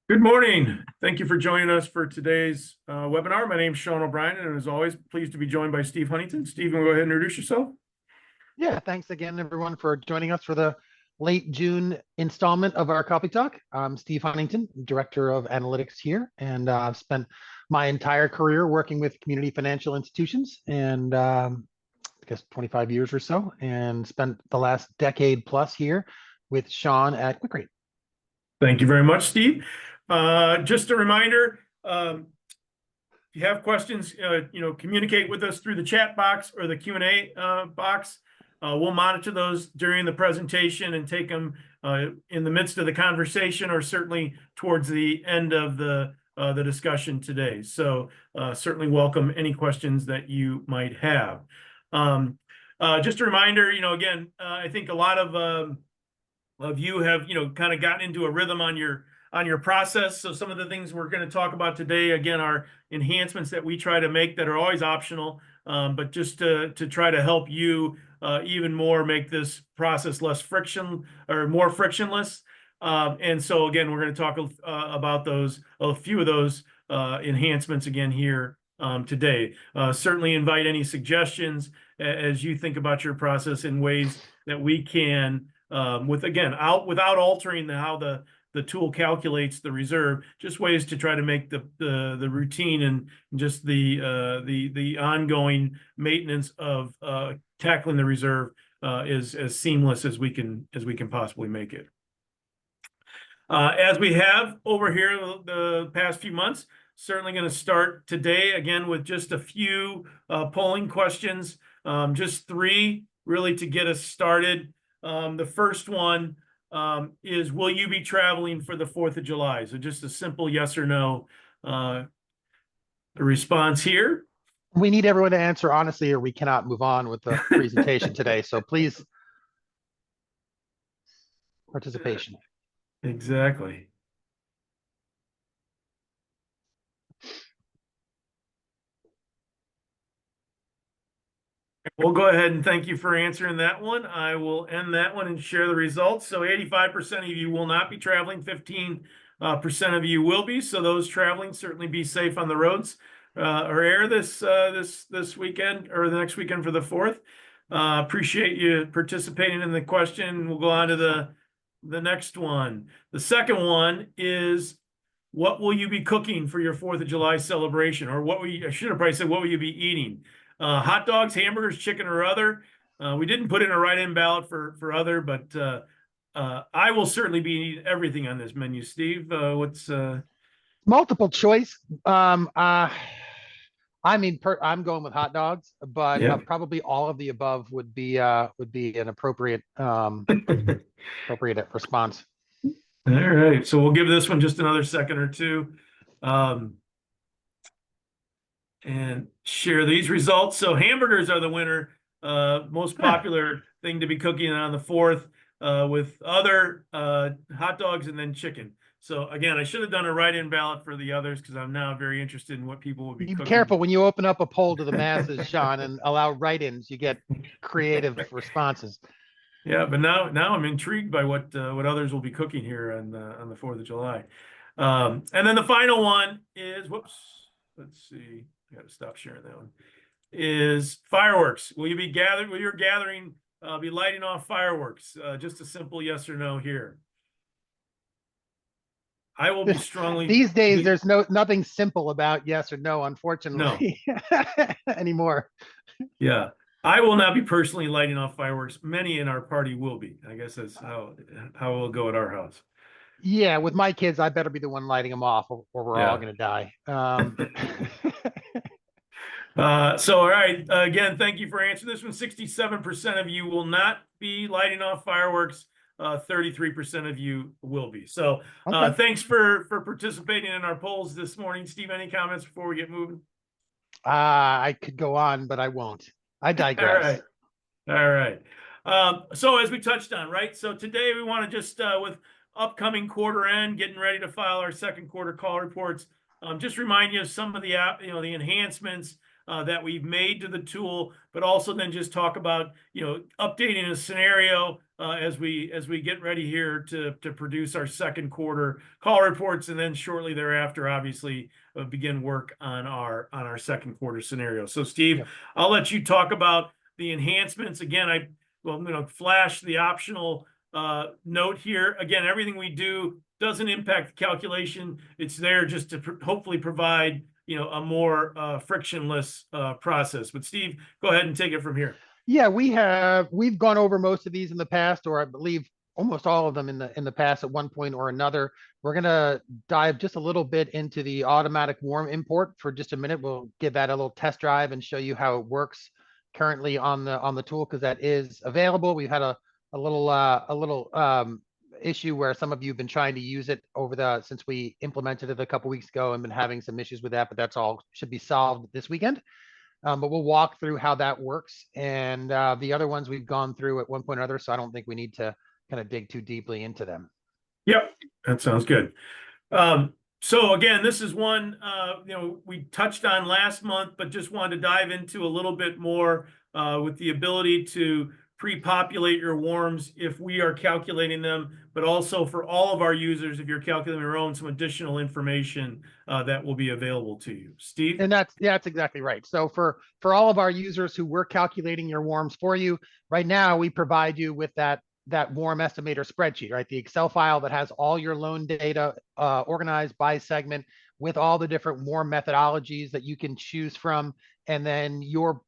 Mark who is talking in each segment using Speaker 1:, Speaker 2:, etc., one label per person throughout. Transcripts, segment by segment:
Speaker 1: Good morning. Thank you for joining us for today's webinar. My name is Sean O'Brien, and as always, pleased to be joined by Steve Huntington. Steve, go ahead and introduce yourself.
Speaker 2: Yeah, thanks again, everyone, for joining us for the late June installment of our Coffee Talk. I'm Steve Huntington, Director of Analytics here, and I've spent my entire career working with community financial institutions and I guess 25 years or so, and spent the last decade plus here with Sean at QuickRate.
Speaker 1: Thank you very much, Steve. Just a reminder, if you have questions, communicate with us through the chat box or the Q&A box. We'll monitor those during the presentation and take them in the midst of the conversation or certainly towards the end of the discussion today. So certainly welcome any questions that you might have. Just a reminder, again, I think a lot of you have, kind of gotten into a rhythm on your process. So some of the things we're going to talk about today, again, are enhancements that we try to make that are always optional, but just to try to help you even more make this process less friction or more frictionless. And so again, we're going to talk about a few of those enhancements again here today. Certainly invite any suggestions as you think about your process in ways that we can, without altering how the tool calculates the reserve, just ways to try to make the routine and just the ongoing maintenance of tackling the reserve is as seamless as we can possibly make it. As we have over here the past few months, certainly going to start today again with just a few polling questions, just three really to get us started. The first one is, will you be traveling for the 4th of July? So just a simple yes or no response here.
Speaker 2: We need everyone to answer honestly, or we cannot move on with the presentation today. So please, participation.
Speaker 1: Exactly. We'll go ahead and thank you for answering that one. I will end that one and share the results. So 85% of you will not be traveling. 15% of you will be. So those traveling, certainly be safe on the roads or air this weekend or the next weekend for the 4th. Appreciate you participating in the question. We'll go on to the next one. The second one is, what will you be cooking for your 4th of July celebration? Or I should have probably said, what will you be eating? Hot dogs, hamburgers, chicken, or other. We didn't put in a write-in ballot for other, but I will certainly be eating everything on this menu. Steve, what's
Speaker 2: multiple choice? I'm going with hot dogs, but
Speaker 1: yeah.
Speaker 2: probably all of the above would be an appropriate appropriate response.
Speaker 1: All right, so we'll give this one just another second or two. And share these results. So hamburgers are the winner, most popular thing to be cooking on the 4th, with other hot dogs and then chicken. So again, I should have done a write-in ballot for the others because I'm now very interested in what people will be cooking.
Speaker 2: Be careful when you open up a poll to the masses, Sean, and allow write-ins. You get creative responses.
Speaker 1: Yeah, but now I'm intrigued by what others will be cooking here on the 4th of July. And then the final one is, whoops, let's see. I got to stop sharing that one. Is fireworks. Will your gathering be lighting off fireworks? Just a simple yes or no here. I will be strongly.
Speaker 2: These days, there's nothing simple about yes or no, unfortunately, anymore.
Speaker 1: Yeah, I will not be personally lighting off fireworks. Many in our party will be. I guess that's how it will go at our house.
Speaker 2: Yeah, with my kids, I better be the one lighting them off, or we're all going to die.
Speaker 1: So, all right. Again, thank you for answering this one. 67% of you will not be lighting off fireworks. 33% of you will be. So
Speaker 2: okay.
Speaker 1: Thanks for participating in our polls this morning. Steve, any comments before we get moving?
Speaker 2: I could go on, but I won't. I digress.
Speaker 1: All right. So as we touched on, right? So today we want to just, with upcoming quarter end, getting ready to file our second quarter call reports, just remind you of some of the the enhancements that we've made to the tool, but also then just talk about updating a scenario as we get ready here to produce our second quarter call reports, and then shortly thereafter, obviously, begin work on our second quarter scenario. So, Steve,
Speaker 2: Yep.
Speaker 1: I'll let you talk about the enhancements. Again, I'm going to flash the optional note here. Again, everything we do doesn't impact the calculation. It's there just to hopefully provide a more frictionless process. But Steve, go ahead and take it from here.
Speaker 2: Yeah, we've gone over most of these in the past, or I believe almost all of them in the past at one point or another. We're gonna dive just a little bit into the automatic warm import for just a minute. We'll give that a little test drive and show you how it works currently on the tool, because that is available. We've had a little issue where some of you have been trying to use it since we implemented it a couple weeks ago and been having some issues with that, but that's all should be solved this weekend. But we'll walk through how that works. And the other ones we've gone through at one point or other, so I don't think we need to kind of dig too deeply into them.
Speaker 1: Yep, that sounds good. So again, this is one we touched on last month, but just wanted to dive into a little bit more with the ability to pre-populate your warms if we are calculating them, but also for all of our users, if you're calculating your own, some additional information that will be available to you. Steve?
Speaker 2: And that's exactly right. So for all of our users who we're calculating your warms for you, right now we provide you with that warm estimator spreadsheet, right? The Excel file that has all your loan data organized by segment with all the different warm methodologies that you can choose from. And then your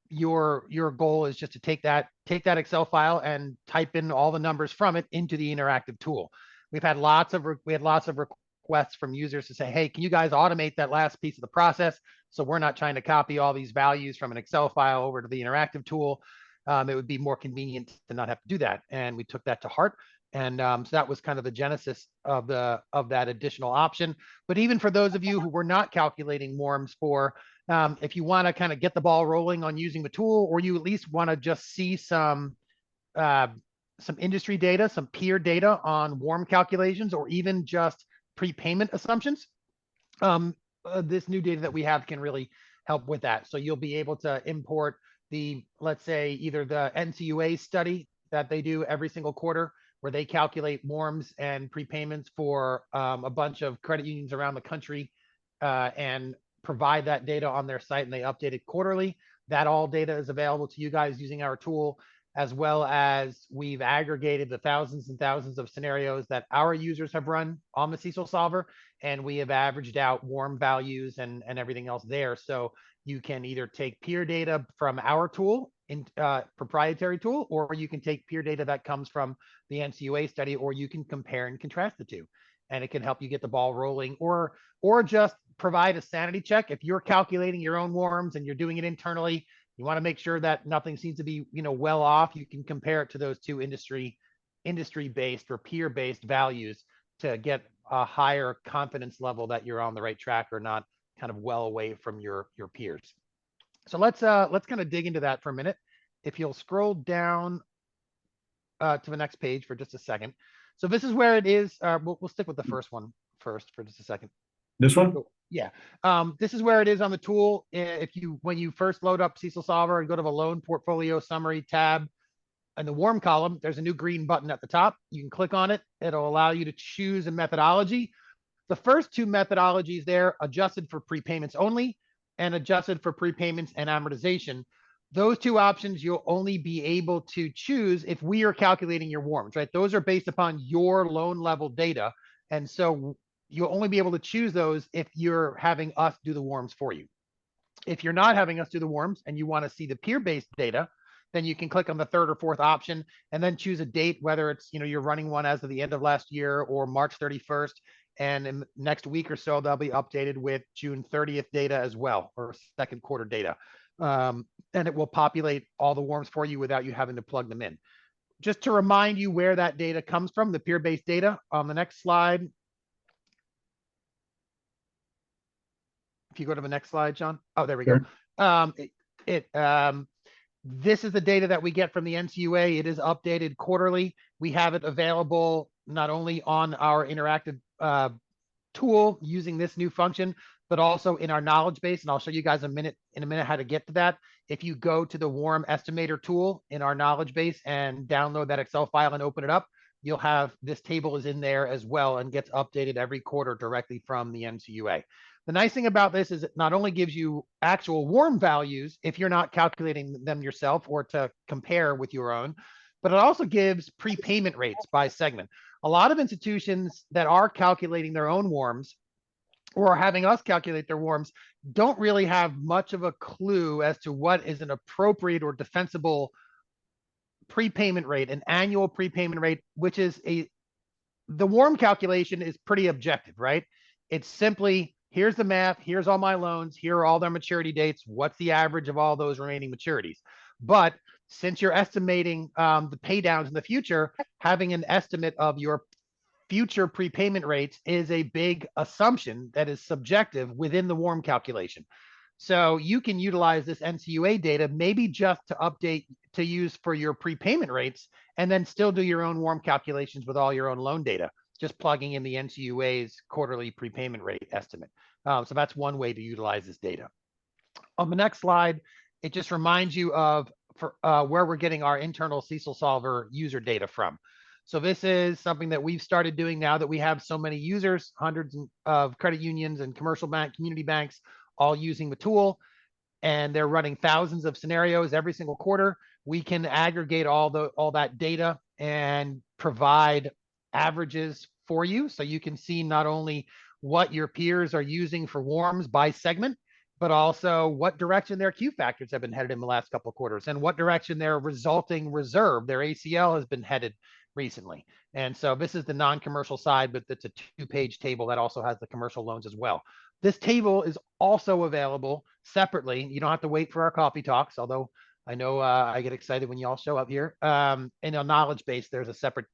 Speaker 2: goal is just to take that Excel file and type in all the numbers from it into the interactive tool. We had lots of requests from users to say, hey, can you guys automate that last piece of the process? So we're not trying to copy all these values from an Excel file over to the interactive tool. It would be more convenient to not have to do that. And we took that to heart. And so that was kind of the genesis of that additional option. But even for those of you who were not calculating warms for, if you want to kind of get the ball rolling on using the tool, or you at least want to just see some industry data, some peer data on warm calculations, or even just prepayment assumptions, this new data that we have can really help with that. So you'll be able to import let's say, either the NCUA study that they do every single quarter, where they calculate warms and prepayments for a bunch of credit unions around the country and provide that data on their site, and they update it quarterly. That all data is available to you guys using our tool, as well as we've aggregated the thousands and thousands of scenarios that our users have run on the CECLSolver, and we have averaged out warm values and everything else there. So you can either take peer data from our tool, proprietary tool, or you can take peer data that comes from the NCUA study, or you can compare and contrast the two. And it can help you get the ball rolling, or just provide a sanity check. If you're calculating your own warms and you're doing it internally, you want to make sure that nothing seems to be well off. You can compare it to those two industry-based or peer-based values to get a higher confidence level that you're on the right track, or not kind of well away from your peers. So let's kind of dig into that for a minute. If you'll scroll down to the next page for just a second. So this is where it is. We'll stick with the first one first for just a second.
Speaker 1: This one?
Speaker 2: Yeah. This is where it is on the tool. When you first load up CECLSolver and go to the loan portfolio summary tab, in the warm column, there's a new green button at the top. You can click on it. It'll allow you to choose a methodology. The first two methodologies there, adjusted for prepayments only and adjusted for prepayments and amortization. Those two options you'll only be able to choose if we are calculating your warms, right? Those are based upon your loan level data. And so you'll only be able to choose those if you're having us do the warms for you. If you're not having us do the warms and you want to see the peer-based data, then you can click on the third or fourth option and then choose a date, whether it's, you're running one as of the end of last year or March 31st. And in the next week or so, they'll be updated with June 30th data as well, or second quarter data. And it will populate all the warms for you without you having to plug them in. Just to remind you where that data comes from, the peer-based data on the next slide. If you go to the next slide, John. Oh, there we go. This is the data that we get from the NCUA. It is updated quarterly. We have it available not only on our interactive tool using this new function, but also in our knowledge base. And I'll show you guys in a minute how to get to that. If you go to the warm estimator tool in our knowledge base and download that Excel file and open it up, you'll have this table is in there as well and gets updated every quarter directly from the NCUA. The nice thing about this is it not only gives you actual warm values if you're not calculating them yourself or to compare with your own, but it also gives prepayment rates by segment. A lot of institutions that are calculating their own warms or having us calculate their warms don't really have much of a clue as to what is an appropriate or defensible prepayment rate, an annual prepayment rate, which is the warm calculation is pretty objective, right? It's simply, here's the math, here's all my loans, here are all their maturity dates, what's the average of all those remaining maturities. But since you're estimating the pay downs in the future, having an estimate of your future prepayment rates is a big assumption that is subjective within the warm calculation. So you can utilize this NCUA data maybe just to update to use for your prepayment rates and then still do your own warm calculations with all your own loan data, just plugging in the NCUA's quarterly prepayment rate estimate. So that's one way to utilize this data. On the next slide, it just reminds you of where we're getting our internal CECLSolver user data from. So this is something that we've started doing now that we have so many users, hundreds of credit unions and commercial community banks all using the tool, and they're running thousands of scenarios every single quarter. We can aggregate all that data and provide averages for you, so you can see not only what your peers are using for warms by segment, but also what direction their Q factors have been headed in the last couple of quarters and what direction their resulting reserve, their ACL, has been headed recently. And so this is the non-commercial side, but it's a 2-page table that also has the commercial loans as well. This table is also available separately. You don't have to wait for our coffee talks, although I know I get excited when you all show up here. In a knowledge base, there's a separate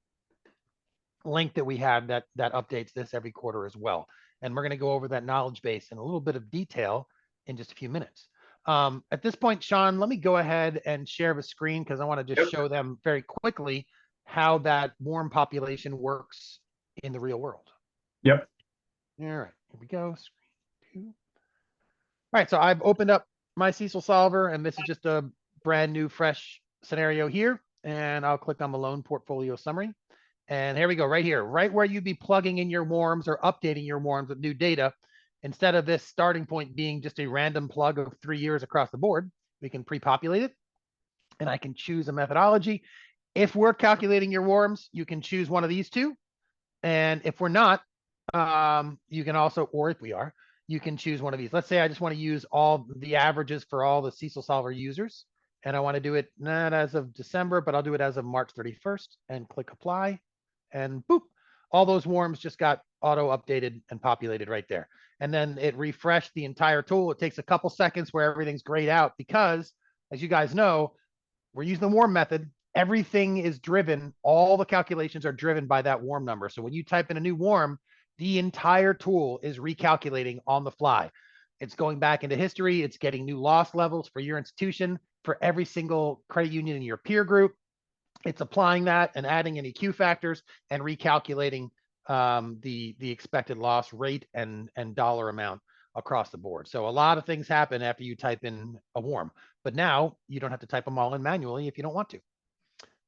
Speaker 2: link that we have that updates this every quarter as well. And we're going to go over that knowledge base in a little bit of detail in just a few minutes. At this point, Sean, let me go ahead and share the screen because I want to just show them very quickly how that warm population works in the real world.
Speaker 1: Yep.
Speaker 2: All right, here we go. Screen 2. All right, so I've opened up my CECLSolver, and this is just a brand new, fresh scenario here. And I'll click on the loan portfolio summary. And here we go, right here, right where you'd be plugging in your warms or updating your warms with new data. Instead of this starting point being just a random plug of 3 years across the board, we can pre-populate it. And I can choose a methodology. If we're calculating your warms, you can choose one of these two. And if we're not, you can also, or if we are, you can choose one of these. Let's say I just want to use all the averages for all the CECLSolver users. And I want to do it not as of December, but I'll do it as of March 31st and click apply. And boop, all those warms just got auto updated and populated right there. And then it refreshed the entire tool. It takes a couple seconds where everything's grayed out because, as you guys know, we're using the warm method. Everything is driven, all the calculations are driven by that warm number. So when you type in a new warm, the entire tool is recalculating on the fly. It's going back into history. It's getting new loss levels for your institution, for every single credit union in your peer group. It's applying that and adding any Q factors and recalculating the expected loss rate and dollar amount across the board. So a lot of things happen after you type in a warm, but now you don't have to type them all in manually if you don't want to.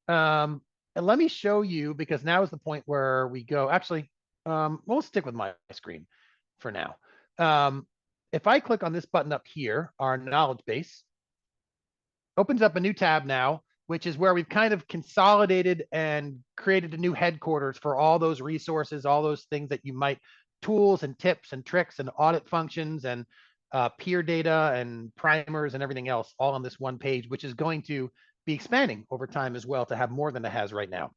Speaker 2: And let me show you, because now is the point where we go, actually, we'll stick with my screen for now. If I click on this button up here, our knowledge base opens up a new tab now, which is where we've kind of consolidated and created a new headquarters for all those resources, all those things that you might, tools and tips and tricks and audit functions and peer data and primers and everything else all on this one page, which is going to be expanding over time as well to have more than it has right now.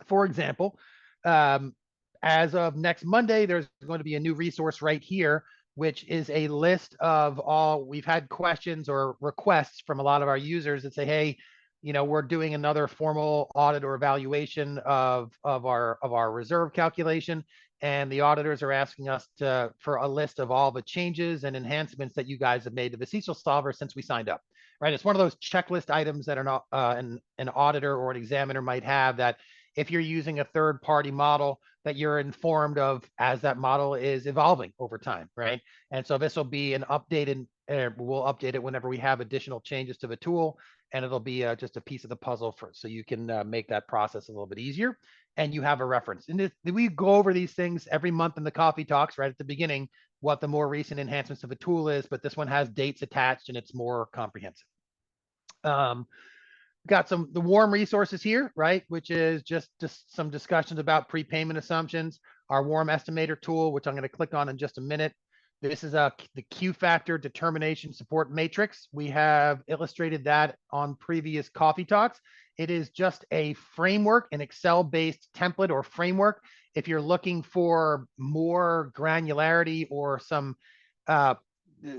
Speaker 2: For example, as of next Monday, there's going to be a new resource right here, which is a list of all, we've had questions or requests from a lot of our users that say, hey, you know, we're doing another formal audit or evaluation of our reserve calculation. And the auditors are asking us for a list of all the changes and enhancements that you guys have made to the CECLSolver since we signed up, right? It's one of those checklist items that an auditor or an examiner might have, that if you're using a third-party model, that you're informed of as that model is evolving over time, right? And so this will be an updated, we'll update it whenever we have additional changes to the tool, and it'll be just a piece of the puzzle so you can make that process a little bit easier, and you have a reference. And we go over these things every month in the coffee talks right at the beginning, what the more recent enhancements of the tool is, but this one has dates attached and it's more comprehensive. Got the warm resources here, right? Which is just some discussions about prepayment assumptions, our warm estimator tool, which I'm going to click on in just a minute. This is the Q factor determination support matrix. We have illustrated that on previous coffee talks. It is just a framework, an Excel-based template or framework. If you're looking for more granularity or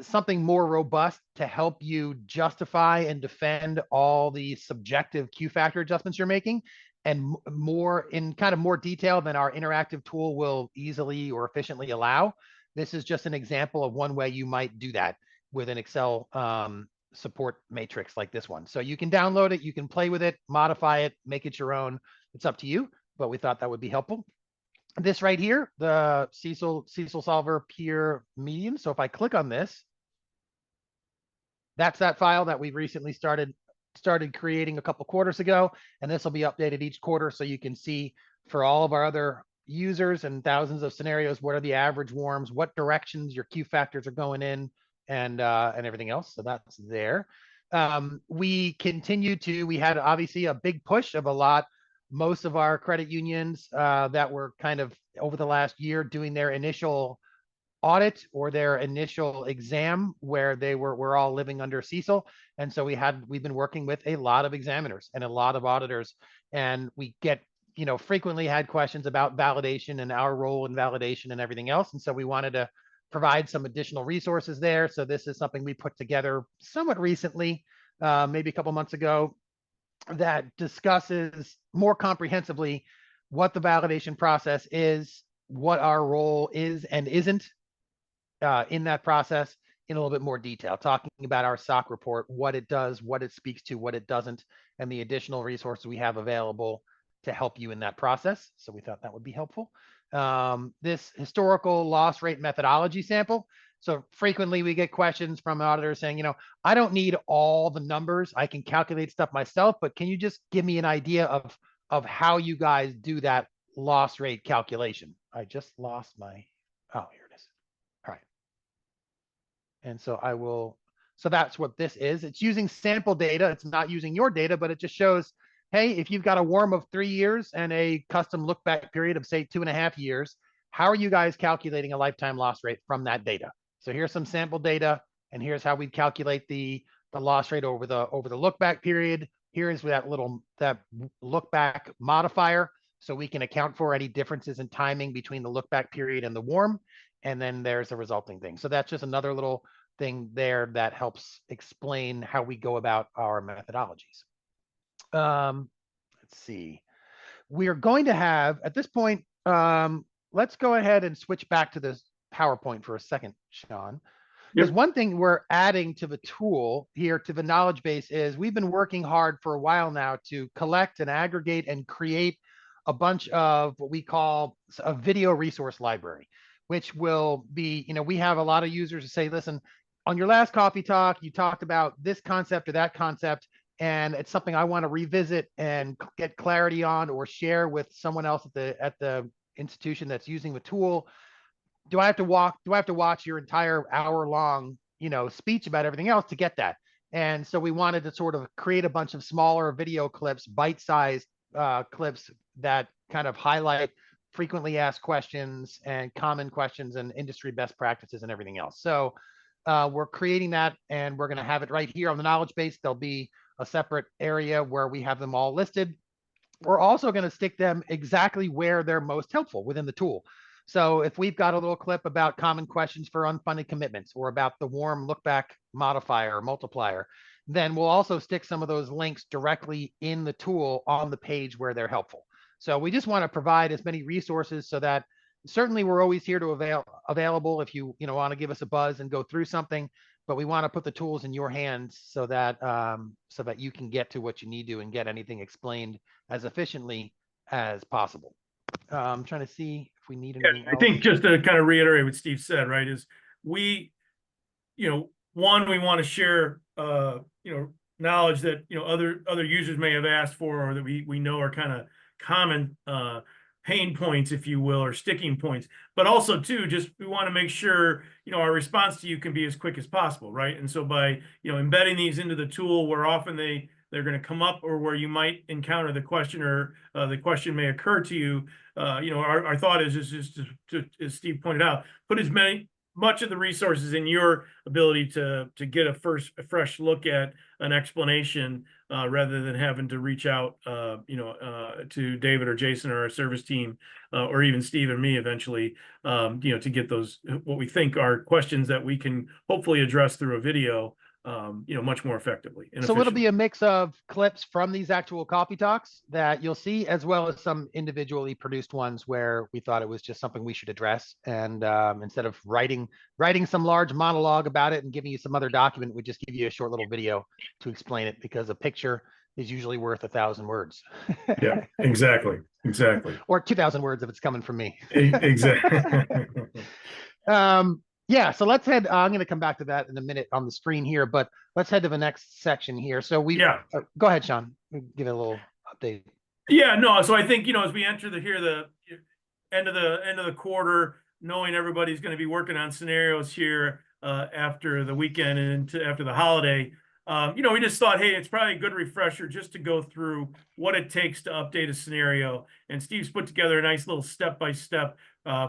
Speaker 2: something more robust to help you justify and defend all the subjective Q factor adjustments you're making, and more in kind of more detail than our interactive tool will easily or efficiently allow. This is just an example of one way you might do that with an Excel support matrix like this one. So you can download it, you can play with it, modify it, make it your own. It's up to you, but we thought that would be helpful. This right here, the CECLSolver peer median. So if I click on this, that's that file that we recently started creating a couple quarters ago, and this will be updated each quarter so you can see for all of our other users and thousands of scenarios, what are the average warms, what directions your Q factors are going in, and everything else. So that's there. We had obviously a big push of most of our credit unions that were kind of over the last year doing their initial audit or their initial exam where we're all living under CECL. And so we've been working with a lot of examiners and a lot of auditors, and we frequently had questions about validation and our role in validation and everything else. And so we wanted to provide some additional resources there. So this is something we put together somewhat recently, maybe a couple months ago, that discusses more comprehensively what the validation process is, what our role is and isn't in that process in a little bit more detail, talking about our SOC report, what it does, what it speaks to, what it doesn't, and the additional resources we have available to help you in that process. So we thought that would be helpful. This historical loss rate methodology sample. So frequently we get questions from auditors saying, I don't need all the numbers. I can calculate stuff myself, but can you just give me an idea of how you guys do that loss rate calculation? I just lost my, oh, here it is. All right. And so so that's what this is. It's using sample data. It's not using your data, but it just shows, hey, if you've got a warm of 3 years and a custom look back period of say 2.5 years, how are you guys calculating a lifetime loss rate from that data? So here's some sample data, and here's how we calculate the loss rate over the look back period. Here is that look back modifier, so we can account for any differences in timing between the look back period and the warm. And then there's the resulting thing. So that's just another little thing there that helps explain how we go about our methodologies. Let's see. We are going to have, at this point, let's go ahead and switch back to this PowerPoint for a second, Sean. Because one thing we're adding to the tool here, to the knowledge base, is we've been working hard for a while now to collect and aggregate and create a bunch of what we call a video resource library, which will be, we have a lot of users who say, listen, on your last coffee talk, you talked about this concept or that concept, and it's something I want to revisit and get clarity on or share with someone else at the institution that's using the tool. Do I have to watch your entire hour-long, speech about everything else to get that? And so we wanted to sort of create a bunch of smaller video clips, bite-sized clips that kind of highlight frequently asked questions and common questions and industry best practices and everything else. So we're creating that, and we're going to have it right here on the knowledge base. There'll be a separate area where we have them all listed. We're also going to stick them exactly where they're most helpful within the tool. So if we've got a little clip about common questions for unfunded commitments, or about the warm look back modifier or multiplier, then we'll also stick some of those links directly in the tool on the page where they're helpful. So we just want to provide as many resources so that certainly we're always here to available if you want to give us a buzz and go through something, but we want to put the tools in your hands so that you can get to what you need to and get anything explained as efficiently as possible. I'm trying to see if we need
Speaker 1: Yeah,
Speaker 2: anything
Speaker 1: I
Speaker 2: else.
Speaker 1: think just to kind of reiterate what Steve said, right, is we, one, we want to share, knowledge that, other users may have asked for, or that we know are kind of common, pain points, if you will, or sticking points. But also too, just we want to make sure, our response to you can be as quick as possible, right? And so by, embedding these into the tool where often they're going to come up, or where you might encounter the question, or the question may occur to you, our thought is just to, as Steve pointed out, put much of the resources in your ability to get a fresh look at an explanation, rather than having to reach out, to David or Jason or our service team, or even Steve and me eventually, to get those, what we think are questions that we can hopefully address through a video, much more effectively and
Speaker 2: So it'll be
Speaker 1: efficiently.
Speaker 2: a mix of clips from these actual copy talks that you'll see, as well as some individually produced ones where we thought it was just something we should address. And instead of writing some large monologue about it and giving you some other document, we just give you a short little video to explain it, because a picture is usually worth 1,000 words.
Speaker 1: Yeah, exactly. Exactly.
Speaker 2: Or 2,000 words if it's coming from me.
Speaker 1: Exactly.
Speaker 2: Yeah, so let's head. I'm going to come back to that in a minute on the screen here, but let's head to the next section here. So
Speaker 1: Yeah.
Speaker 2: go ahead, Sean. Give it a little update.
Speaker 1: Yeah, no. So I think, as we enter the end of the quarter, knowing everybody's going to be working on scenarios here, after the weekend and after the holiday, we just thought, hey, it's probably a good refresher just to go through what it takes to update a scenario. And Steve's put together a nice little step-by-step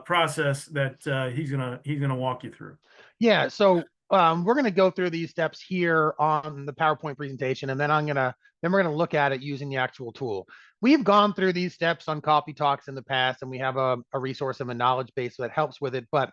Speaker 1: process that he's gonna walk you through.
Speaker 2: Yeah, so we're going to go through these steps here on the PowerPoint presentation, and then we're going to look at it using the actual tool. We've gone through these steps on Coffee Talks in the past, and we have a resource of a knowledge base that helps with it. But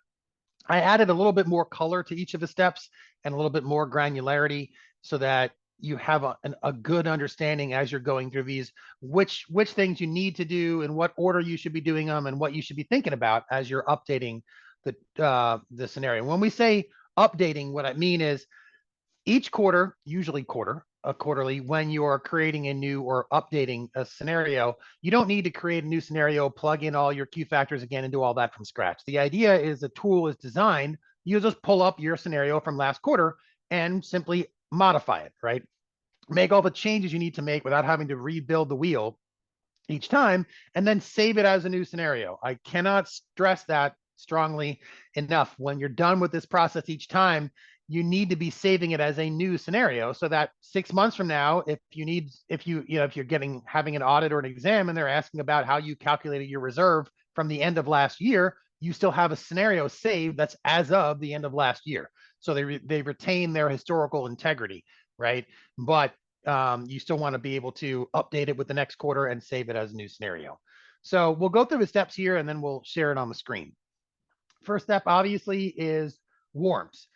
Speaker 2: I added a little bit more color to each of the steps and a little bit more granularity, so that you have a good understanding as you're going through these, which things you need to do, and what order you should be doing them, and what you should be thinking about as you're updating the scenario. When we say updating, what I mean is each quarter, usually quarterly, when you are creating a new or updating a scenario, you don't need to create a new scenario, plug in all your Q factors again, and do all that from scratch. The idea is the tool is designed, you just pull up your scenario from last quarter and simply modify it, right? Make all the changes you need to make without having to rebuild the wheel each time, and then save it as a new scenario. I cannot stress that strongly enough. When you're done with this process each time, you need to be saving it as a new scenario, so that 6 months from now, if you're having an audit or an exam and they're asking about how you calculated your reserve from the end of last year, you still have a scenario saved that's as of the end of last year. So they retain their historical integrity, right? But you still want to be able to update it with the next quarter and save it as a new scenario. So we'll go through the steps here, and then we'll share it on the screen. First step, obviously, is warms.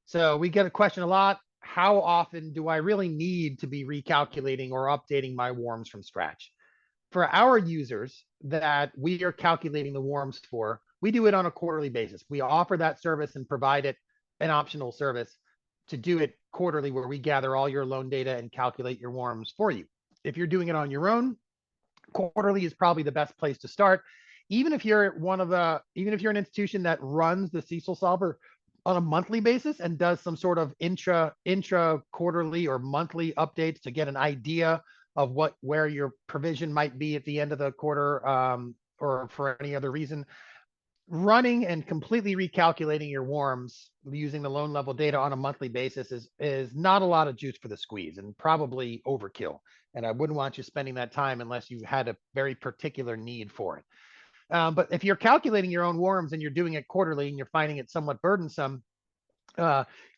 Speaker 2: So we get a question a lot: how often do I really need to be recalculating or updating my warms from scratch? For our users that we are calculating the warms for, we do it on a quarterly basis. We offer that service and provide it an optional service to do it quarterly, where we gather all your loan data and calculate your warms for you. If you're doing it on your own, quarterly is probably the best place to start. Even if you're an institution that runs the CECLSolver on a monthly basis and does some sort of intra quarterly or monthly updates to get an idea of where your provision might be at the end of the quarter, or for any other reason, running and completely recalculating your warms using the loan level data on a monthly basis is not a lot of juice for the squeeze, and probably overkill. And I wouldn't want you spending that time unless you had a very particular need for it. But if you're calculating your own warms and you're doing it quarterly and you're finding it somewhat burdensome,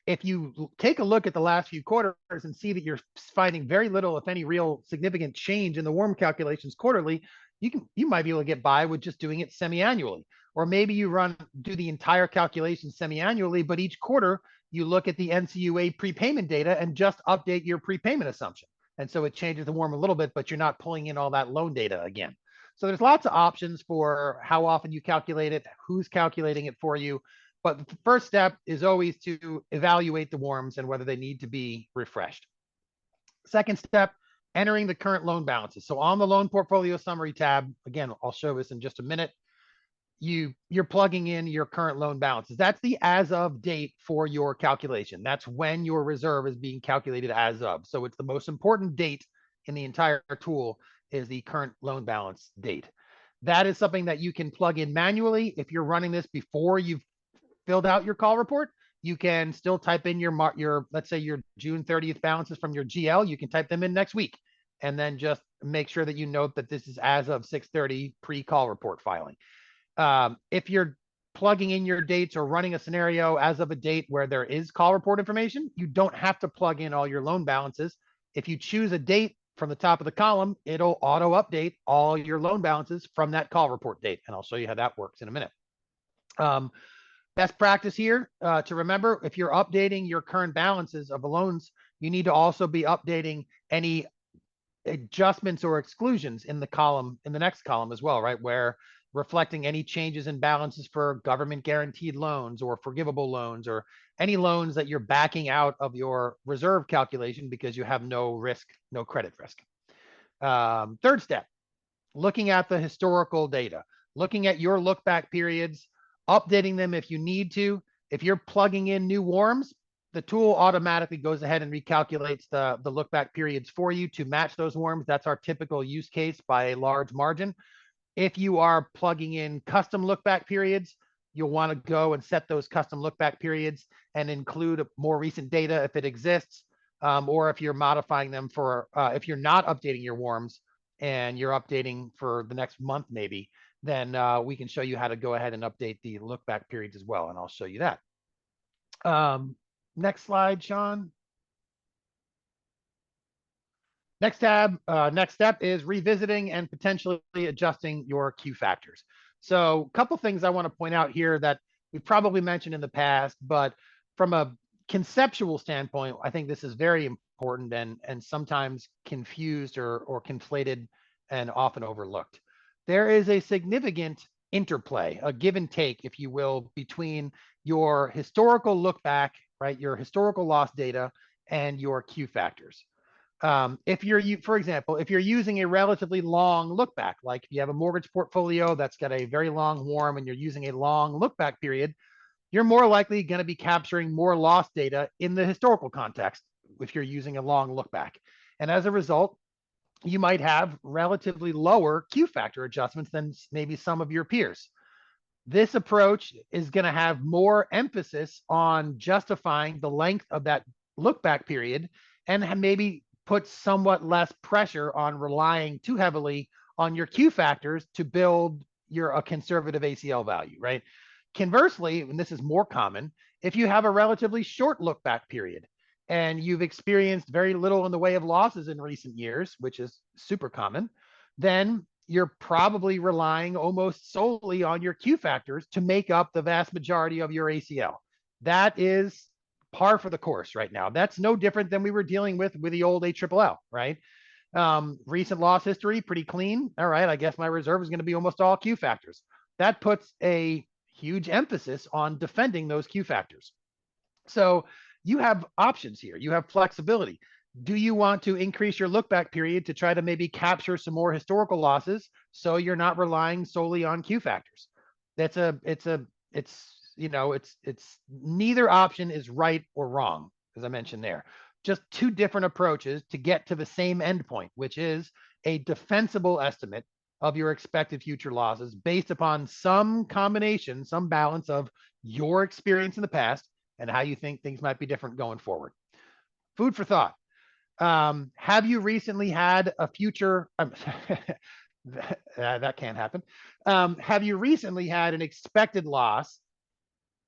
Speaker 2: if you take a look at the last few quarters and see that you're finding very little, if any, real significant change in the warm calculations quarterly, you might be able to get by with just doing it semi-annually. Or maybe you do the entire calculation semi-annually, but each quarter you look at the NCUA prepayment data and just update your prepayment assumption. And so it changes the warm a little bit, but you're not pulling in all that loan data again. So there's lots of options for how often you calculate it, who's calculating it for you. But the first step is always to evaluate the warms and whether they need to be refreshed. Second step entering the current loan balances. So on the loan portfolio summary tab, again, I'll show this in just a minute. You're plugging in your current loan balances. That's the as of date for your calculation. That's when your reserve is being calculated as of. So it's the most important date in the entire tool is the current loan balance date. That is something that you can plug in manually. If you're running this before you've filled out your call report, you can still type in your let's say your June 30th balances from your GL. You can type them in next week, and then just make sure that you note that this is as of 6/30 pre-call report filing. If you're plugging in your dates or running a scenario as of a date where there is call report information, you don't have to plug in all your loan balances. If you choose a date from the top of the column, it'll auto update all your loan balances from that call report date. And I'll show you how that works in a minute. Best practice here to remember, if you're updating your current balances of the loans, you need to also be updating any adjustments or exclusions in the column, in the next column as well, right? Where reflecting any changes in balances for government guaranteed loans or forgivable loans or any loans that you're backing out of your reserve calculation because you have no risk, no credit risk. Third step, looking at the historical data, looking at your look back periods, updating them if you need to. If you're plugging in new WARMs, the tool automatically goes ahead and recalculates the look back periods for you to match those WARMs. That's our typical use case by a large margin. If you are plugging in custom look back periods, you'll want to go and set those custom look back periods and include more recent data if it exists, or if you're modifying them for, if you're not updating your WARMs and you're updating for the next month maybe, then we can show you how to go ahead and update the look back periods as well. And I'll show you that. Next slide, Sean. Next tab, next step is revisiting and potentially adjusting your Q factors. So a couple things I want to point out here that we've probably mentioned in the past, but from a conceptual standpoint, I think this is very important and sometimes confused or conflated and often overlooked. There is a significant interplay, a give and take, if you will, between your historical look back, right, your historical loss data and your Q factors. If you're, for example, if you're using a relatively long look back, like if you have a mortgage portfolio that's got a very long WARM and you're using a long look back period, you're more likely going to be capturing more loss data in the historical context if you're using a long look back. And as a result, you might have relatively lower Q factor adjustments than maybe some of your peers. This approach is going to have more emphasis on justifying the length of that look back period and maybe put somewhat less pressure on relying too heavily on your Q factors to build a conservative ACL value, right? Conversely, and this is more common, if you have a relatively short look back period and you've experienced very little in the way of losses in recent years, which is super common, then you're probably relying almost solely on your Q factors to make up the vast majority of your ACL. That is par for the course right now. That's no different than we were dealing with the old ALLL, right? Recent loss history, pretty clean. All right, I guess my reserve is going to be almost all Q factors. That puts a huge emphasis on defending those Q factors. So you have options here. You have flexibility. Do you want to increase your look back period to try to maybe capture some more historical losses so you're not relying solely on Q factors? It's neither option is right or wrong, as I mentioned there. Just two different approaches to get to the same endpoint, which is a defensible estimate of your expected future losses based upon some combination, some balance of your experience in the past and how you think things might be different going forward. Food for thought. Have you recently had a future, that can't happen. Have you recently had an expected loss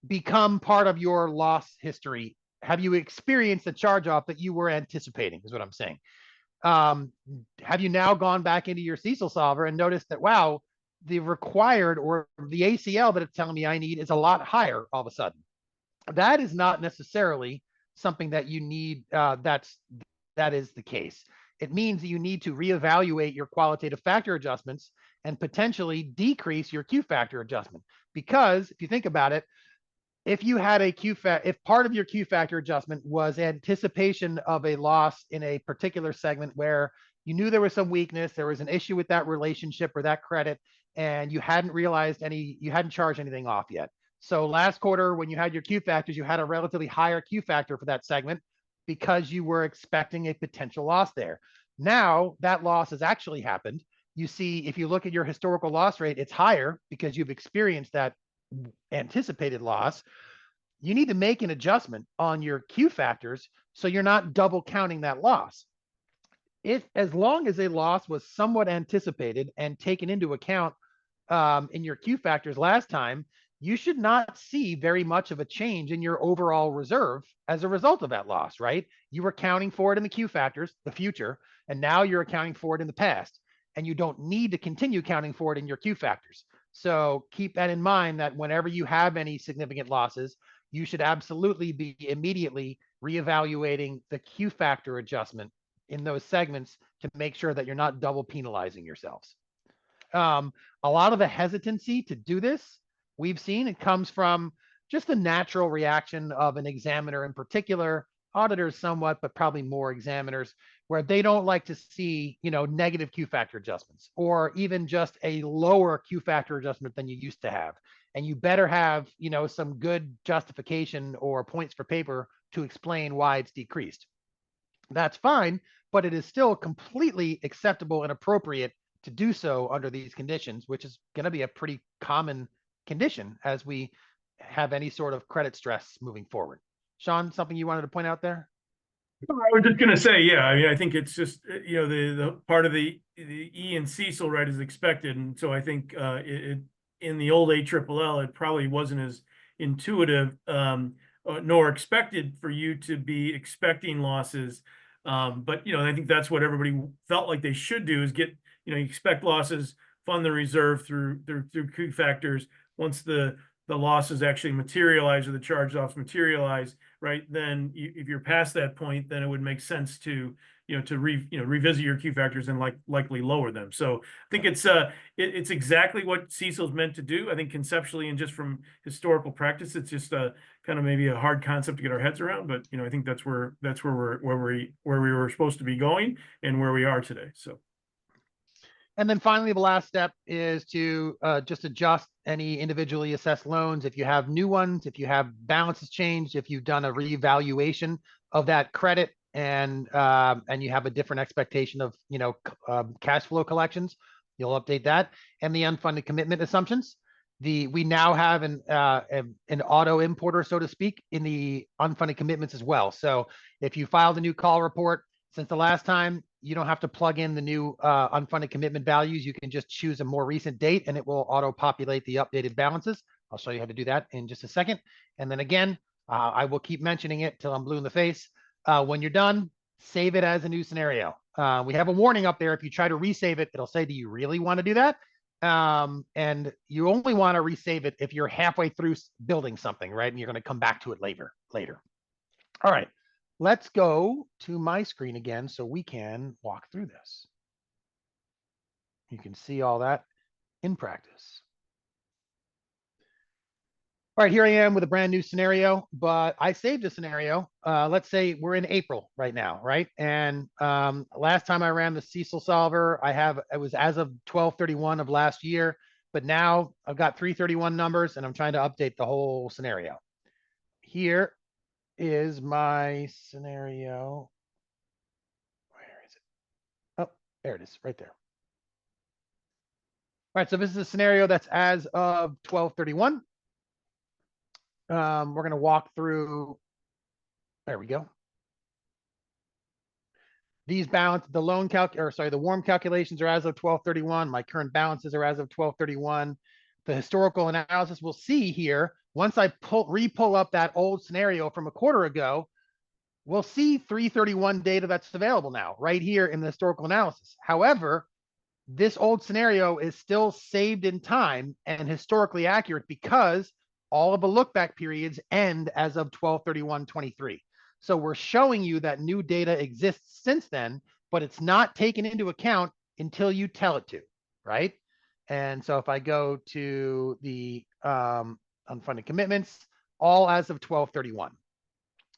Speaker 2: become part of your loss history? Have you experienced a charge-off that you were anticipating, is what I'm saying. Have you now gone back into your CECLSolver and noticed that, wow, the required or the ACL that it's telling me I need is a lot higher all of a sudden? That is not necessarily something that you need, that is the case. It means that you need to reevaluate your qualitative factor adjustments and potentially decrease your Q factor adjustment. Because if you think about it, if you had a if part of your Q factor adjustment was anticipation of a loss in a particular segment where you knew there was some weakness, there was an issue with that relationship or that credit, and you hadn't charged anything off yet. So last quarter, when you had your Q factors, you had a relatively higher Q factor for that segment because you were expecting a potential loss there. Now that loss has actually happened. You see, if you look at your historical loss rate, it's higher because you've experienced that anticipated loss. You need to make an adjustment on your Q factors so you're not double counting that loss. If, as long as a loss was somewhat anticipated and taken into account in your Q factors last time, you should not see very much of a change in your overall reserve as a result of that loss, right? You were counting for it in the Q factors, the future, and now you're accounting for it in the past. And you don't need to continue counting for it in your Q factors. So keep that in mind, that whenever you have any significant losses, you should absolutely be immediately reevaluating the Q factor adjustment in those segments to make sure that you're not double penalizing yourselves. A lot of the hesitancy to do this, we've seen, it comes from just the natural reaction of an examiner in particular, auditors somewhat, but probably more examiners, where they don't like to see, negative Q factor adjustments, or even just a lower Q factor adjustment than you used to have. And you better have, some good justification or points for paper to explain why it's decreased. That's fine, but it is still completely acceptable and appropriate to do so under these conditions, which is going to be a pretty common condition as we have any sort of credit stress moving forward. Sean, something you wanted to point out there?
Speaker 1: I was just going to say, yeah, I mean, I think it's just, the part of the E and CECL, right, is expected. And so I think in the old ALLL, it probably wasn't as intuitive nor expected for you to be expecting losses. But, I think that's what everybody felt like they should do, is get, you expect losses, fund the reserve through Q factors. Once the losses actually materialize or the charge-offs materialize, right, then if you're past that point, then it would make sense to revisit your Q factors and likely lower them. So I think it's exactly what CECL is meant to do. I think conceptually and just from historical practice, it's just a kind of maybe a hard concept to get our heads around. But I think that's where we were supposed to be going and where we are today. So.
Speaker 2: And then finally, the last step is to just adjust any individually assessed loans. If you have new ones, if you have balances changed, if you've done a reevaluation of that credit and you have a different expectation of cash flow collections, you'll update that. And the unfunded commitment assumptions. We now have an auto importer, so to speak, in the unfunded commitments as well. So if you filed a new call report since the last time, you don't have to plug in the new unfunded commitment values. You can just choose a more recent date and it will auto-populate the updated balances. I'll show you how to do that in just a second. And then again, I will keep mentioning it till I'm blue in the face. When you're done, save it as a new scenario. We have a warning up there. If you try to resave it, it'll say, do you really want to do that? And you only want to resave it if you're halfway through building something, right? And you're going to come back to it later. All right. Let's go to my screen again so we can walk through this. You can see all that in practice. All right, here I am with a brand new scenario, but I saved a scenario. Let's say we're in April right now, right? And last time I ran the CECLSolver, it was as of 12/31 of last year, but now I've got 3/31 numbers and I'm trying to update the whole scenario. Here is my scenario. Where is it? Oh, there it is, right there. All right, so this is a scenario that's as of 12/31. We're going to walk through. There we go. These balance, the warm calculations are as of 12/31. My current balances are as of 12/31. The historical analysis we'll see here, once I re-pull up that old scenario from a quarter ago, we'll see 3/31 data that's available now, right here in the historical analysis. However, this old scenario is still saved in time and historically accurate because all of the look back periods end as of 12/31/23. So we're showing you that new data exists since then, but it's not taken into account until you tell it to, right? And so if I go to the unfunded commitments, all as of 12/31.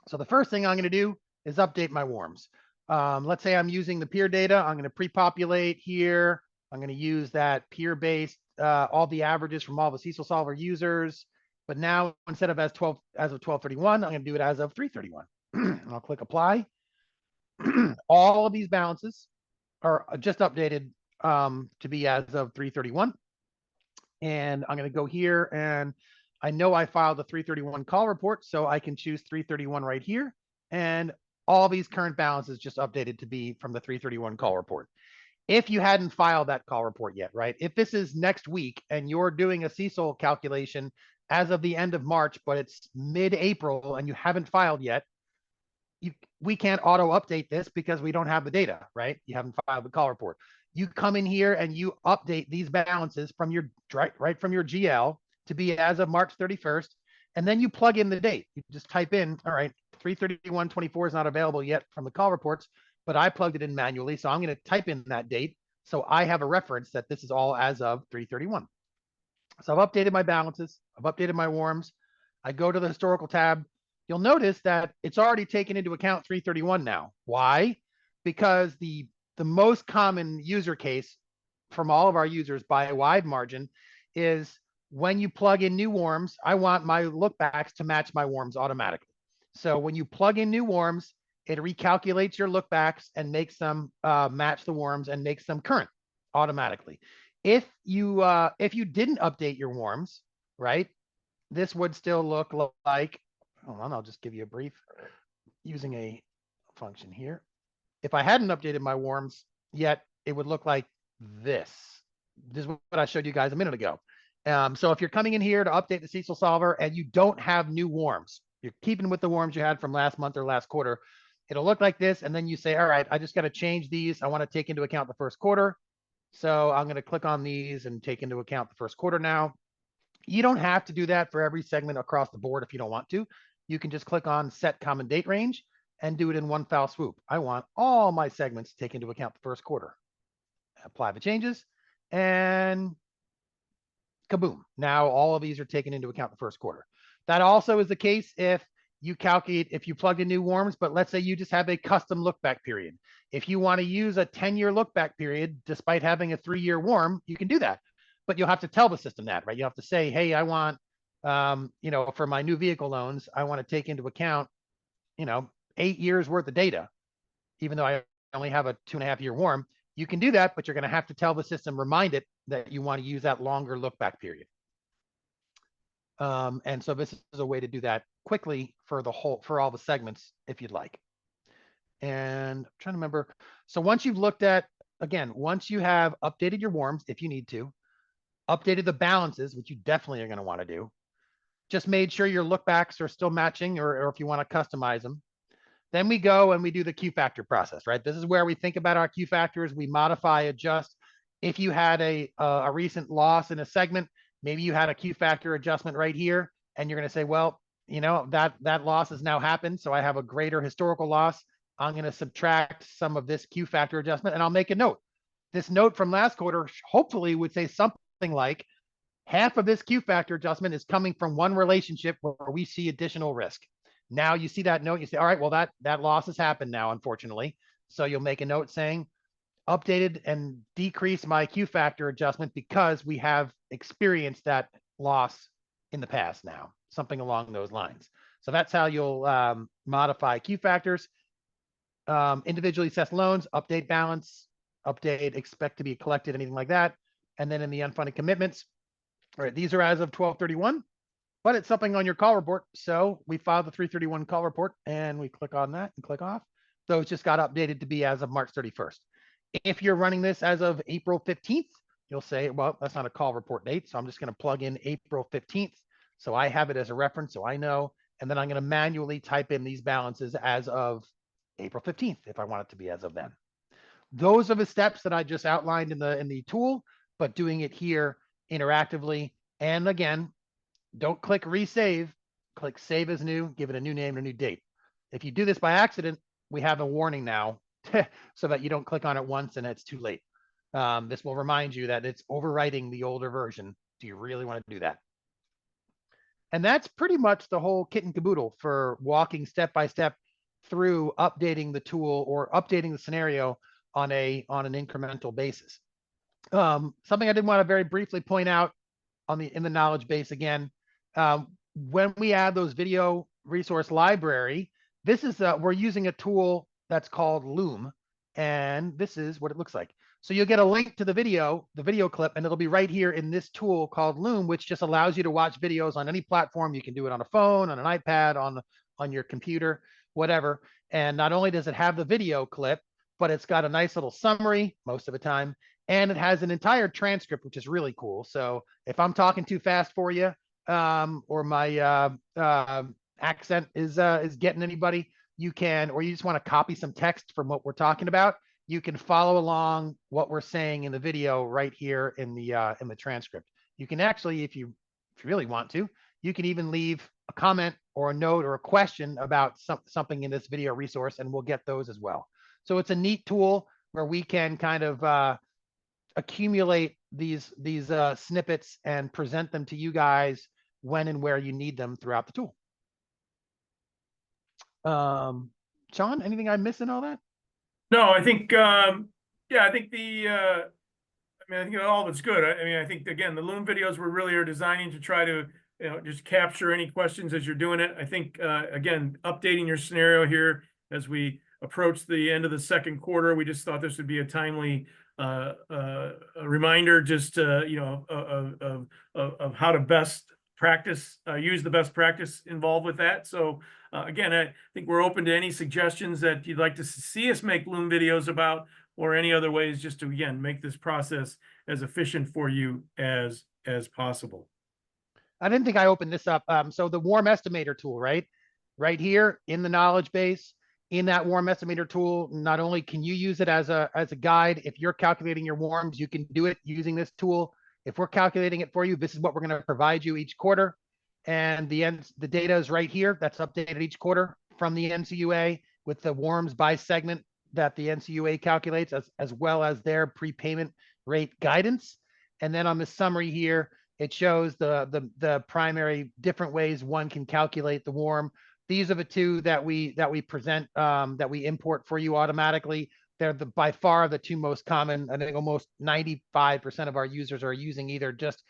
Speaker 2: So the first thing I'm going to do is update my warms. Let's say I'm using the peer data. I'm going to pre-populate here. I'm going to use that peer-based, all the averages from all the CECLSolver users. But now instead of as of 12/31, I'm going to do it as of 3/31. I'll click apply. All of these balances are just updated to be as of 3/31. And I'm going to go here, and I know I filed a 3/31 call report, so I can choose 3/31 right here. And all these current balances just updated to be from the 3/31 call report. If you hadn't filed that call report yet, right? If this is next week and you're doing a CECL calculation as of the end of March, but it's mid-April and you haven't filed yet, we can't auto update this because we don't have the data, right? You haven't filed the call report. You come in here and you update these balances from your right from your GL to be as of March 31st, and then you plug in the date. You just type in, all right, 3/31/24 is not available yet from the call reports, but I plugged it in manually, so I'm going to type in that date so I have a reference that this is all as of 3/31. So I've updated my balances, I've updated my warms. I go to the historical tab. You'll notice that it's already taken into account 3/31 now. Why? Because the most common user case from all of our users by a wide margin is when you plug in new warms, I want my lookbacks to match my warms automatically. So when you plug in new warms, it recalculates your lookbacks and makes them match the warms and makes them current automatically. If you didn't update your warms, right, this would still look like, hold on, I'll just give you a brief using a function here. If I hadn't updated my warms yet, it would look like this. This is what I showed you guys a minute ago. So if you're coming in here to update the CECLSolver and you don't have new warms, you're keeping with the warms you had from last month or last quarter, it'll look like this. And then you say, all right, I just got to change these. I want to take into account the first quarter. So I'm going to click on these and take into account the first quarter now. You don't have to do that for every segment across the board if you don't want to. You can just click on set common date range and do it in one foul swoop. I want all my segments to take into account the first quarter. Apply the changes and kaboom. Now all of these are taken into account the first quarter. That also is the case if you calculate, if you plug in new warms, but let's say you just have a custom look back period. If you want to use a 10-year look back period, despite having a 3-year warm, you can do that. But you'll have to tell the system that, right? You have to say, hey, I want, for my new vehicle loans, I want to take into account, 8 years worth of data, even though I only have a 2.5-year warm. You can do that, but you're going to have to tell the system, remind it that you want to use that longer look back period. And so this is a way to do that quickly for all the segments if you'd like. And I'm trying to remember. So once you've looked at, again, once you have updated your warms, if you need to, updated the balances, which you definitely are going to want to do, just made sure your lookbacks are still matching, or if you want to customize them, then we go and we do the Q factor process, right? This is where we think about our Q factors. We modify, adjust. If you had a recent loss in a segment, maybe you had a Q factor adjustment right here, and you're going to say, well, that loss has now happened, so I have a greater historical loss. I'm going to subtract some of this Q factor adjustment, and I'll make a note. This note from last quarter hopefully would say something like, half of this Q factor adjustment is coming from one relationship where we see additional risk. Now you see that note, you say, all right, well, that loss has happened now, unfortunately. So you'll make a note saying, updated and decreased my Q factor adjustment because we have experienced that loss in the past now, something along those lines. So that's how you'll modify Q factors. Individually assessed loans, update balance, update expect to be collected, anything like that. And then in the unfunded commitments, all right, these are as of 12/31, but it's something on your call report. So we filed the 3/31 call report and we click on that and click off. Those just got updated to be as of March 31st. If you're running this as of April 15th, you'll say, well, that's not a call report date. So I'm just going to plug in April 15th. So I have it as a reference, so I know. And then I'm going to manually type in these balances as of April 15th if I want it to be as of then. Those are the steps that I just outlined in the tool, but doing it here interactively. And again, don't click resave, click save as new, give it a new name and a new date. If you do this by accident, we have a warning now so that you don't click on it once and it's too late. This will remind you that it's overwriting the older version. Do you really want to do that? And that's pretty much the whole kit and caboodle for walking step by step through updating the tool or updating the scenario on an incremental basis. Something I did want to very briefly point out in the knowledge base again, when we add those video resource library, this is we're using a tool that's called Loom, and this is what it looks like. So you'll get a link to the video clip, and it'll be right here in this tool called Loom, which just allows you to watch videos on any platform. You can do it on a phone, on an iPad, on your computer, whatever. And not only does it have the video clip, but it's got a nice little summary most of the time, and it has an entire transcript, which is really cool. So if I'm talking too fast for you, or my accent is getting anybody, you can, or you just want to copy some text from what we're talking about, you can follow along what we're saying in the video right here in the transcript. You can actually, if you really want to, you can even leave a comment or a note or a question about something in this video resource, and we'll get those as well. So it's a neat tool where we can kind of accumulate these snippets and present them to you guys when and where you need them throughout the tool. Sean, anything I missed in all that?
Speaker 1: No, I think, yeah, I think I think all of it's good. I mean, I think, again, the Loom videos we really are designing to try to, just capture any questions as you're doing it. I think, again, updating your scenario here as we approach the end of the second quarter, we just thought this would be a timely a reminder, just of how to best practice, use the best practice involved with that. So again, I think we're open to any suggestions that you'd like to see us make Loom videos about, or any other ways just to, again, make this process as efficient for you as possible.
Speaker 2: I didn't think I opened this up. So the warm estimator tool, right here in the knowledge base, in that warm estimator tool, not only can you use it as a guide, if you're calculating your warms, you can do it using this tool. If we're calculating it for you, this is what we're going to provide you each quarter. And the data is right here. That's updated each quarter from the NCUA with the warms by segment that the NCUA calculates, as well as their prepayment rate guidance. And then on the summary here, it shows the primary different ways one can calculate the warm. These are the two that we present, that we import for you automatically. They're by far the two most common. I think almost 95% of our users are using either just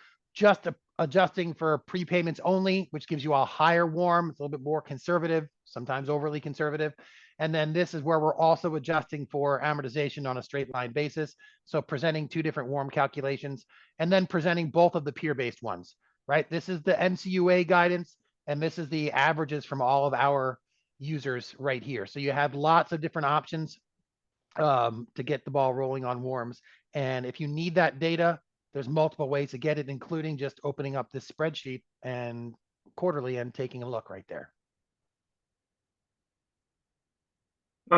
Speaker 2: adjusting for prepayments only, which gives you a higher warm. It's a little bit more conservative, sometimes overly conservative. And then this is where we're also adjusting for amortization on a straight line basis. So presenting two different warm calculations, and then presenting both of the peer-based ones, right? This is the NCUA guidance, and this is the averages from all of our users right here. So you have lots of different options to get the ball rolling on warms. And if you need that data, there's multiple ways to get it, including just opening up this spreadsheet and quarterly and taking a look right there.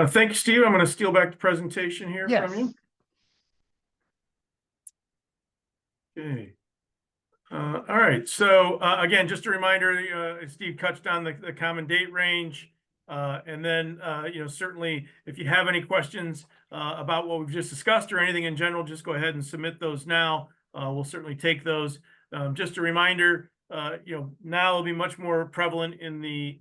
Speaker 1: Thank you, Steve. I'm going to steal back the presentation here from you. Okay. All right. So again, just a reminder, Steve touched on the common date range. And then, certainly if you have any questions about what we've just discussed or anything in general, just go ahead and submit those now. We'll certainly take those. Just a reminder, now it'll be much more prevalent in the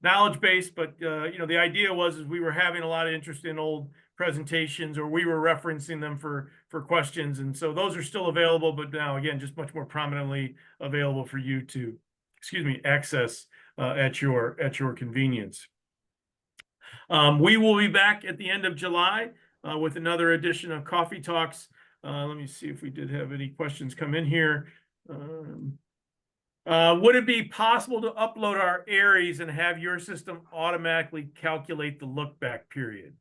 Speaker 1: knowledge base, but the idea was we were having a lot of interest in old presentations, or we were referencing them for questions, and so those are still available, but now again, just much more prominently available for you to, access at your convenience. We will be back at the end of July with another edition of Coffee Talks. Let me see if we did have any questions come in here. Would it be possible to upload our Aries and have your system automatically calculate the look back period?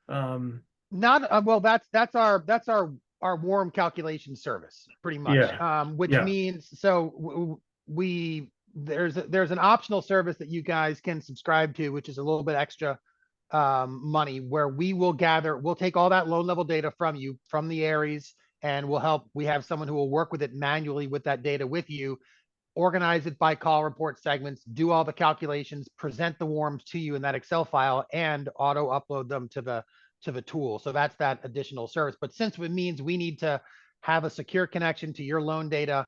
Speaker 2: Not well. That's our warm calculation service, pretty much.
Speaker 1: Yeah.
Speaker 2: Which means so there's an optional service that you guys can subscribe to, which is a little bit extra money, where we'll take all that low level data from you from the Aries, and we have someone who will work with it manually with that data with you, organize it by call report segments, do all the calculations, present the warms to you in that Excel file, and auto upload them to the tool. So that's that additional service. But since it means we need to have a secure connection to your loan data,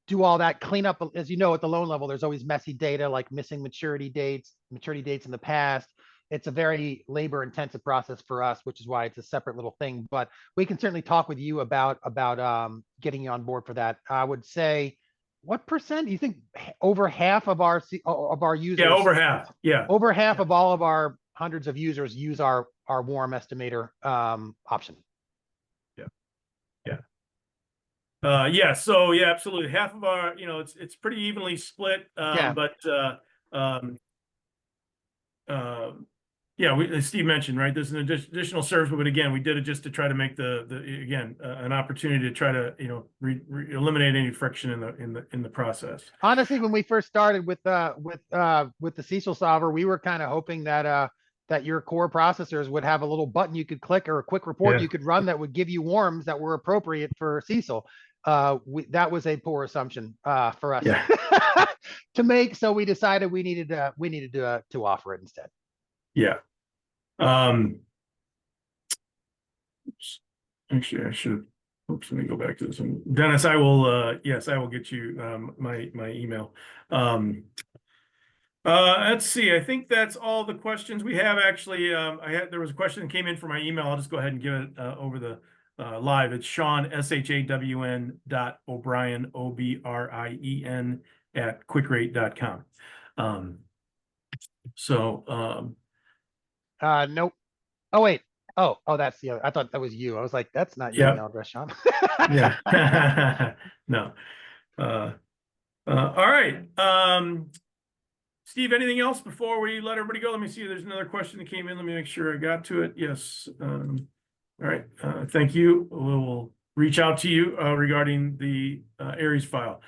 Speaker 2: do all that cleanup. As you know, at the loan level, there's always messy data like missing maturity dates in the past. It's a very labor intensive process for us, which is why it's a separate little thing. But we can certainly talk with you about getting you on board for that. I would say, what percent do you think over half of our users?
Speaker 1: Yeah, over half. Yeah,
Speaker 2: over half of all of our hundreds of users use our warm estimator option.
Speaker 1: yeah. So yeah, absolutely. Half of our, it's pretty evenly split. But yeah, as Steve mentioned, right, there's an additional service, but again, we did it just to try to make an opportunity to try to, eliminate any friction in the process.
Speaker 2: Honestly, when we first started with the CECLSolver, we were kind of hoping that that your core processors would have a little button you could click or a quick report you could run that would give you worms that were appropriate for CECL. That was a poor assumption for us to make, so we decided we needed to offer it instead.
Speaker 1: Yeah. Actually, I should. Oops, let me go back to this one. Dennis, I will. Yes, I will get you my email. Let's see. I think that's all the questions we have. Actually, there was a question that came in for my email. I'll just go ahead and give it over the live. It's Sean SHAWN.O'Brien OBRIEN @quickrate.com.
Speaker 2: Nope. Oh wait. Oh, that's the other. I thought that was you. I was like, that's not your email address, Sean.
Speaker 1: Yeah. No. All right. Steve, anything else before we let everybody go? Let me see. There's another question that came in. Let me make sure I got to it. Yes. All right. Thank you. We'll reach out to you regarding the Aries file.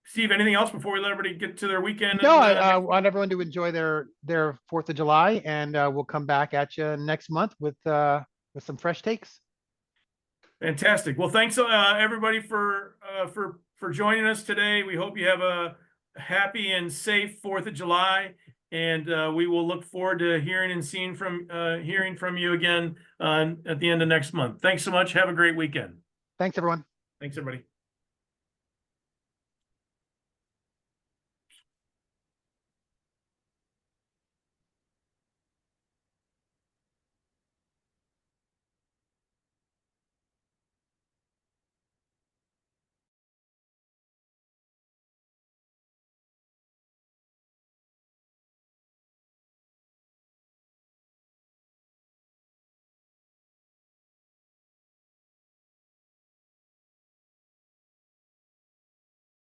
Speaker 1: Steve, anything else before we let everybody get to their weekend?
Speaker 2: No, I want everyone to enjoy their 4th of July, and we'll come back at you next month with some fresh takes.
Speaker 1: Fantastic. Well, thanks everybody for joining us today. We hope you have a happy and safe 4th of July, and we will look forward to hearing from you again at the end of next month. Thanks so much. Have a great weekend.
Speaker 2: Thanks, everyone.
Speaker 1: Thanks, everybody.